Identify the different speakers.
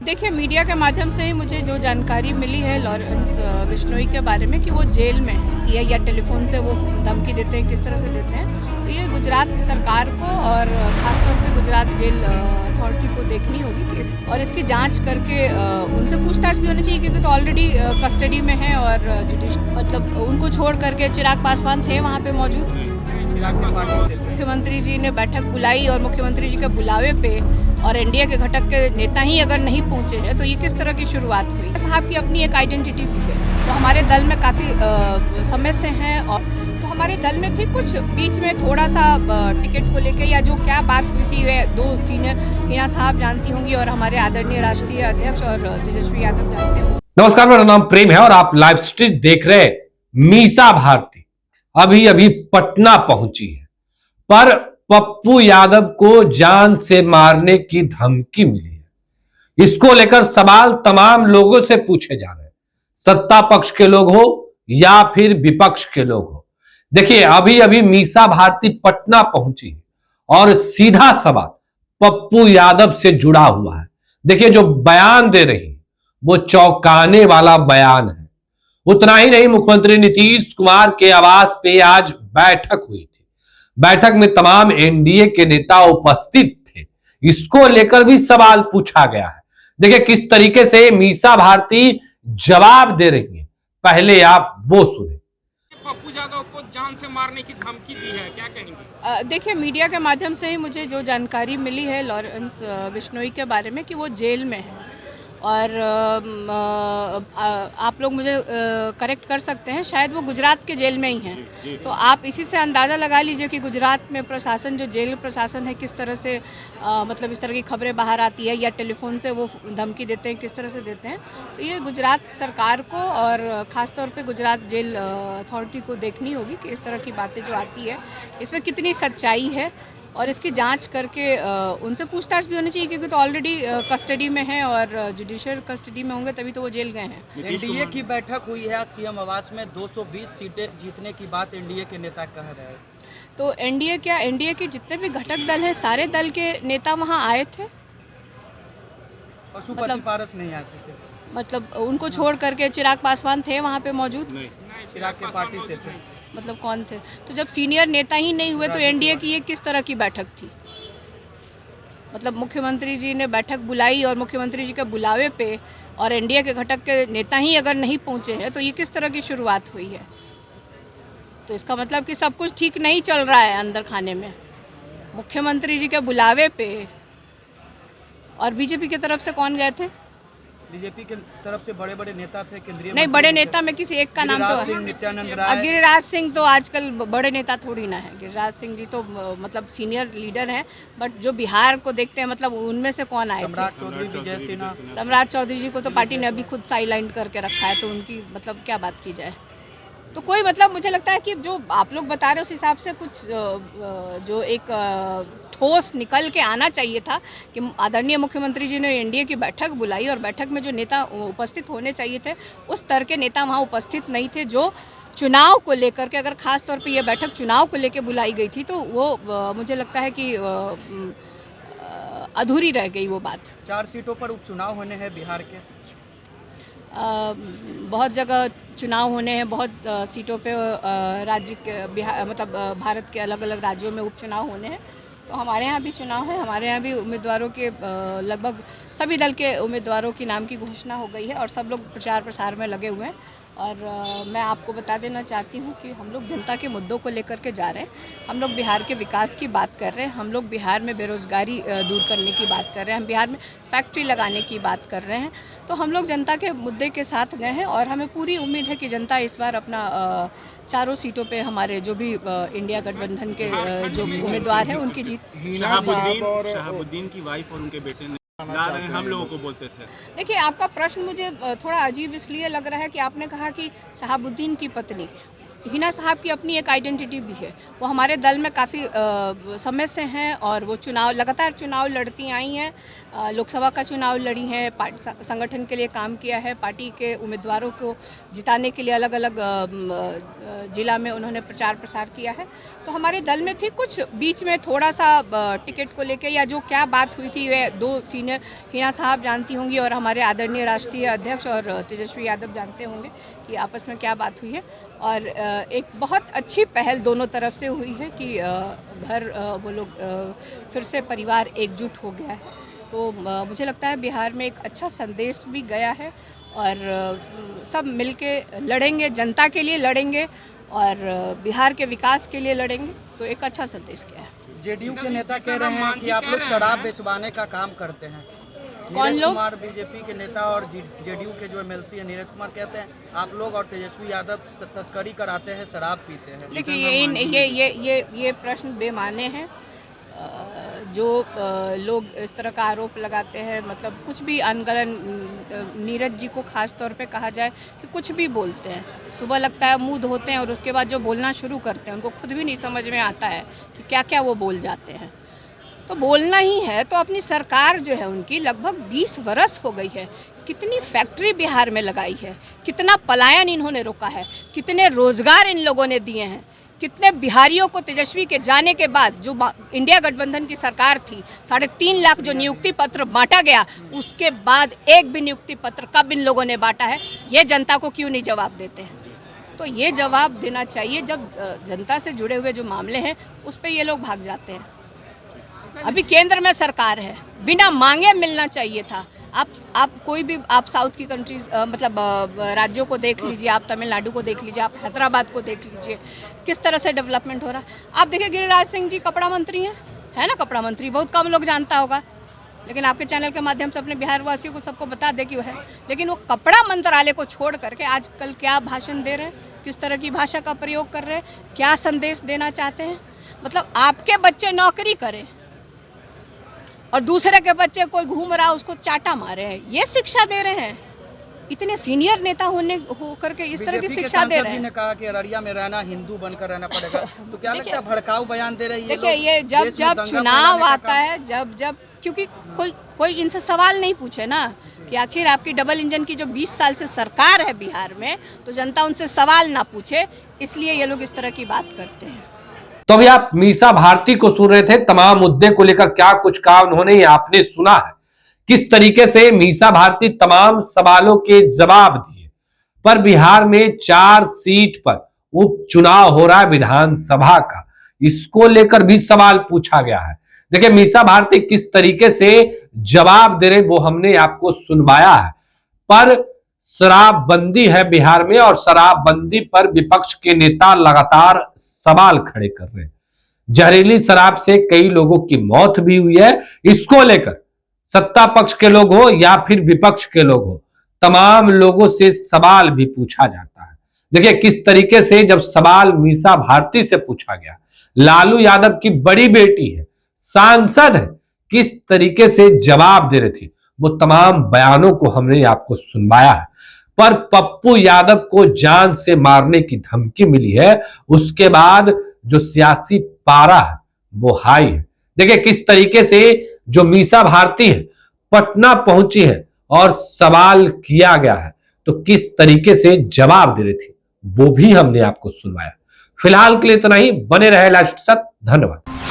Speaker 1: देखिए, मीडिया के माध्यम से ही मुझे जो जानकारी मिली है लॉरेंस बिश्नोई के बारे में कि वो जेल में है या टेलीफोन से वो धमकी देते हैं, किस तरह से देते हैं, तो ये गुजरात सरकार को और ख़ासतौर पे गुजरात जेल अथॉरिटी को देखनी होगी और इसकी जांच करके उनसे पूछताछ भी होनी चाहिए, क्योंकि तो ऑलरेडी कस्टडी में है और मतलब उनको छोड़ करके चिराग पासवान थे वहाँ पे मौजूद। मुख्यमंत्री जी ने बैठक बुलाई और मुख्यमंत्री जी के बुलावे पे और एनडीए के घटक के नेता ही अगर नहीं पहुंचे हैं तो ये किस तरह की शुरुआत हुई। साहब की अपनी एक आइडेंटिटी भी है, तो हमारे दल में काफ़ी समय से हैं और तो हमारे दल में थी कुछ बीच में थोड़ा सा टिकट को लेकर या जो क्या बात हुई थी वे दो सीनियर हिना साहब जानती होंगी और हमारे आदरणीय राष्ट्रीय अध्यक्ष और तेजस्वी यादव जानते होंगे।
Speaker 2: नमस्कार, मेरा नाम प्रेम है और आप लाइव स्ट्रीट देख रहे हैं। मीसा भारती अभी अभी पटना पहुंची है, पर पप्पू यादव को जान से मारने की धमकी मिली है। इसको लेकर सवाल तमाम लोगों से पूछे जा रहे हैं, सत्ता पक्ष के लोग हो या फिर विपक्ष के लोग हो। देखिए, अभी अभी मीसा भारती पटना पहुंची है और सीधा सवाल पप्पू यादव से जुड़ा हुआ है। देखिए, जो बयान दे रही है वो चौंकाने वाला बयान है। उतना ही नहीं, मुख्यमंत्री नीतीश कुमार के आवास पे आज बैठक हुई थी। बैठक में तमाम एनडीए के नेता उपस्थित थे। इसको लेकर भी सवाल पूछा गया है। देखिए किस तरीके से मीसा भारती जवाब दे रही है, पहले आप वो सुने।
Speaker 3: पप्पू यादव को जान से मारने की धमकी दी है, क्या कहेंगे?
Speaker 1: देखिए, मीडिया के माध्यम से ही मुझे जो जानकारी मिली है लॉरेंस बिश्नोई के बारे में कि वो जेल में है और आप लोग मुझे करेक्ट कर सकते हैं, शायद वो गुजरात के जेल में ही हैं। तो आप इसी से अंदाज़ा लगा लीजिए कि गुजरात में प्रशासन, जो जेल प्रशासन है, किस तरह से मतलब इस तरह की खबरें बाहर आती है या टेलीफोन से वो धमकी देते हैं, किस तरह से देते हैं। तो ये गुजरात सरकार को और ख़ास तौर पे गुजरात जेल अथॉरिटी को देखनी होगी कि इस तरह की बातें जो आती है इसमें कितनी सच्चाई है और इसकी जांच करके उनसे पूछताछ भी होनी चाहिए, क्योंकि तो ऑलरेडी कस्टडी में है और जुडिशियल कस्टडी में होंगे तभी तो वो जेल गए हैं।
Speaker 4: एनडीए की बैठक हुई है सीएम आवास में, 220 सीटें जीतने की बात एनडीए के नेता कह रहे हैं।
Speaker 1: तो एनडीए के जितने भी घटक दल हैं सारे दल के नेता वहाँ आए थे।
Speaker 4: पशुपति पारस नहीं आए थे,
Speaker 1: मतलब उनको छोड़ करके चिराग पासवान थे वहाँ पे मौजूद।
Speaker 4: चिराग के पार्टी से थे।
Speaker 1: मतलब कौन थे? तो जब सीनियर नेता ही नहीं हुए तो एनडीए की ये किस तरह की बैठक थी? मतलब मुख्यमंत्री जी ने बैठक बुलाई और मुख्यमंत्री जी के बुलावे पे और एनडीए के घटक के नेता ही अगर नहीं पहुंचे हैं तो ये किस तरह की शुरुआत हुई है? तो इसका मतलब कि सब कुछ ठीक नहीं चल रहा है अंदर खाने में। मुख्यमंत्री जी के बुलावे पे और बीजेपी की तरफ से कौन गए थे?
Speaker 4: बीजेपी के तरफ से बड़े बड़े नेता थे, केंद्रीय
Speaker 1: नहीं, बड़े नेता में किसी एक का नाम तो है।
Speaker 4: नित्यानंद राय।
Speaker 1: गिरिराज सिंह तो आजकल बड़े नेता थोड़ी ना है। गिरिराज सिंह जी तो मतलब सीनियर लीडर हैं, बट जो बिहार को देखते हैं मतलब उनमें से कौन आए थे?
Speaker 4: सम्राट चौधरी, विजय सिन्हा।
Speaker 1: सम्राट चौधरी जी को तो पार्टी ने अभी खुद साइडलाइन करके रखा है, तो उनकी मतलब क्या बात की जाए। तो कोई मतलब मुझे लगता है कि जो आप लोग बता रहे हो उस हिसाब से कुछ जो एक ठोस निकल के आना चाहिए था कि आदरणीय मुख्यमंत्री जी ने एनडीए की बैठक बुलाई और बैठक में जो नेता उपस्थित होने चाहिए थे उस स्तर के नेता वहाँ उपस्थित नहीं थे। जो चुनाव को लेकर के, अगर खास तौर पे ये बैठक चुनाव को लेकर बुलाई गई थी तो वो मुझे लगता है कि अधूरी रह गई वो बात।
Speaker 4: 4 सीटों पर उपचुनाव होने हैं बिहार के।
Speaker 1: बहुत जगह चुनाव होने हैं, बहुत सीटों पे राज्य के बिहार मतलब भारत के अलग अलग राज्यों में उपचुनाव होने हैं। तो हमारे यहाँ भी चुनाव है, हमारे यहाँ भी उम्मीदवारों के लगभग सभी दल के उम्मीदवारों की नाम की घोषणा हो गई है और सब लोग प्रचार प्रसार में लगे हुए हैं। और मैं आपको बता देना चाहती हूँ कि हम लोग जनता के मुद्दों को लेकर के जा रहे हैं। हम लोग बिहार के विकास की बात कर रहे हैं, हम लोग बिहार में बेरोज़गारी दूर करने की बात कर रहे हैं, हम बिहार में फैक्ट्री लगाने की बात कर रहे हैं। तो हम लोग जनता के मुद्दे के साथ गए हैं और हमें पूरी उम्मीद है कि जनता इस बार अपना चारों सीटों पे हमारे जो भी इंडिया गठबंधन के जो उम्मीदवार हैं उनकी जीत।
Speaker 3: शहाबुद्दीन की वाइफ और उनके बेटे ने हम लोगों को बोलते थे।
Speaker 1: देखिए, आपका प्रश्न मुझे थोड़ा अजीब इसलिए लग रहा है कि आपने कहा कि शहाबुद्दीन की पत्नी, हिना साहब की अपनी एक आइडेंटिटी भी है। वो हमारे दल में काफ़ी समय से हैं और वो लगातार चुनाव लड़ती आई हैं। लोकसभा का चुनाव लड़ी हैं, संगठन के लिए काम किया है, पार्टी के उम्मीदवारों को जिताने के लिए अलग अलग जिला में उन्होंने प्रचार प्रसार किया है। तो हमारे दल में थी, कुछ बीच में थोड़ा सा टिकट को लेकर या जो क्या बात हुई थी, वे दो सीनियर हिना साहब जानती होंगी और हमारे आदरणीय राष्ट्रीय अध्यक्ष और तेजस्वी यादव जानते होंगे कि आपस में क्या बात हुई है। और एक बहुत अच्छी पहल दोनों तरफ से हुई है कि वो लोग फिर से परिवार एकजुट हो गया है। तो मुझे लगता है बिहार में एक अच्छा संदेश भी गया है और सब मिलके लड़ेंगे, जनता के लिए लड़ेंगे और बिहार के विकास के लिए लड़ेंगे, तो एक अच्छा संदेश गया है।
Speaker 4: जेडीयू के नेता कह रहे हैं कि आप लोग शराब बेचवाने का काम करते हैं।
Speaker 1: कौन
Speaker 4: नीरज
Speaker 1: लोग?
Speaker 4: कुमार बीजेपी के नेता और जेडीयू के जो एमएलसी है नीरज कुमार कहते हैं आप लोग और तेजस्वी यादव तस्करी कराते हैं, शराब पीते हैं।
Speaker 1: देखिए ये प्रश्न बेमाने हैं। जो लोग इस तरह का आरोप लगाते हैं, मतलब कुछ भी अनगढ़, नीरज जी को खास तौर पे कहा जाए कि कुछ भी बोलते हैं। सुबह लगता है मुंह धोते हैं और उसके बाद जो बोलना शुरू करते हैं उनको खुद भी नहीं समझ में आता है कि क्या क्या वो बोल जाते हैं। तो बोलना ही है तो अपनी सरकार जो है उनकी लगभग 20 वर्ष हो गई है, कितनी फैक्ट्री बिहार में लगाई है, कितना पलायन इन्होंने रोका है, कितने रोजगार इन लोगों ने दिए हैं, कितने बिहारियों को तेजस्वी के जाने के बाद जो इंडिया गठबंधन की सरकार थी 3.5 लाख जो नियुक्ति पत्र बांटा गया, उसके बाद एक भी नियुक्ति पत्र कब इन लोगों ने बांटा है, ये जनता को क्यों नहीं जवाब देते हैं। तो ये जवाब देना चाहिए। जब जनता से जुड़े हुए जो मामले हैं उस पर ये लोग भाग जाते हैं। अभी केंद्र में सरकार है, बिना मांगे मिलना चाहिए था। आप कोई भी आप साउथ की कंट्रीज मतलब राज्यों को देख लीजिए, आप तमिलनाडु को देख लीजिए, आप हैदराबाद को देख लीजिए, किस तरह से डेवलपमेंट हो रहा है। आप देखिए गिरिराज सिंह जी कपड़ा मंत्री हैं, है ना, कपड़ा मंत्री बहुत कम लोग जानता होगा, लेकिन आपके चैनल के माध्यम से अपने बिहार वासियों को सबको बता दे कि वो है। लेकिन वो कपड़ा मंत्रालय को छोड़ करके आजकल क्या भाषण दे रहे हैं, किस तरह की भाषा का प्रयोग कर रहे हैं, क्या संदेश देना चाहते हैं। मतलब आपके बच्चे नौकरी करें और दूसरे के बच्चे कोई घूम रहा उसको चाटा मारे हैं, ये शिक्षा दे रहे हैं। इतने सीनियर नेता होकर के इस तरह की शिक्षा दे रहे हैं।
Speaker 4: ने कहा कि अररिया में रहना हिंदू बनकर रहना पड़ेगा, तो क्या लगता है भड़काऊ बयान दे रही है?
Speaker 1: देखिए ये जब चुनाव आता है, जब क्योंकि कोई इनसे सवाल नहीं पूछे ना कि आखिर आपकी डबल इंजन की जो 20 साल से सरकार है बिहार में, तो जनता उनसे सवाल ना पूछे, इसलिए ये लोग इस तरह की बात करते हैं।
Speaker 2: तो अभी आप मीसा भारती को सुन रहे थे, तमाम मुद्दे को लेकर क्या कुछ कहा उन्होंने, आपने सुना है किस तरीके से मीसा भारती तमाम सवालों के जवाब दिए। पर बिहार में 4 सीट पर उपचुनाव हो रहा है विधानसभा का, इसको लेकर भी सवाल पूछा गया है। देखिए मीसा भारती किस तरीके से जवाब दे रहे वो हमने आपको सुनवाया है। पर शराबबंदी है बिहार में और शराबबंदी पर विपक्ष के नेता लगातार सवाल खड़े कर रहे हैं। जहरीली शराब से कई लोगों की मौत भी हुई है। इसको लेकर सत्ता पक्ष के लोग हो या फिर विपक्ष के लोग हो, तमाम लोगों से सवाल भी पूछा जाता है। देखिए किस तरीके से जब सवाल मीसा भारती से पूछा गया, लालू यादव की बड़ी बेटी है, सांसद है, किस तरीके से जवाब दे रही थी, वो तमाम बयानों को हमने आपको सुनवाया है। पर पप्पू यादव को जान से मारने की धमकी मिली है, उसके बाद जो सियासी पारा है वो हाई है। देखिए किस तरीके से जो मीसा भारती है पटना पहुंची है और सवाल किया गया है, तो किस तरीके से जवाब दे रही थी वो भी हमने आपको सुनवाया। फिलहाल के लिए इतना ही, बने रहे लाइव के साथ, धन्यवाद।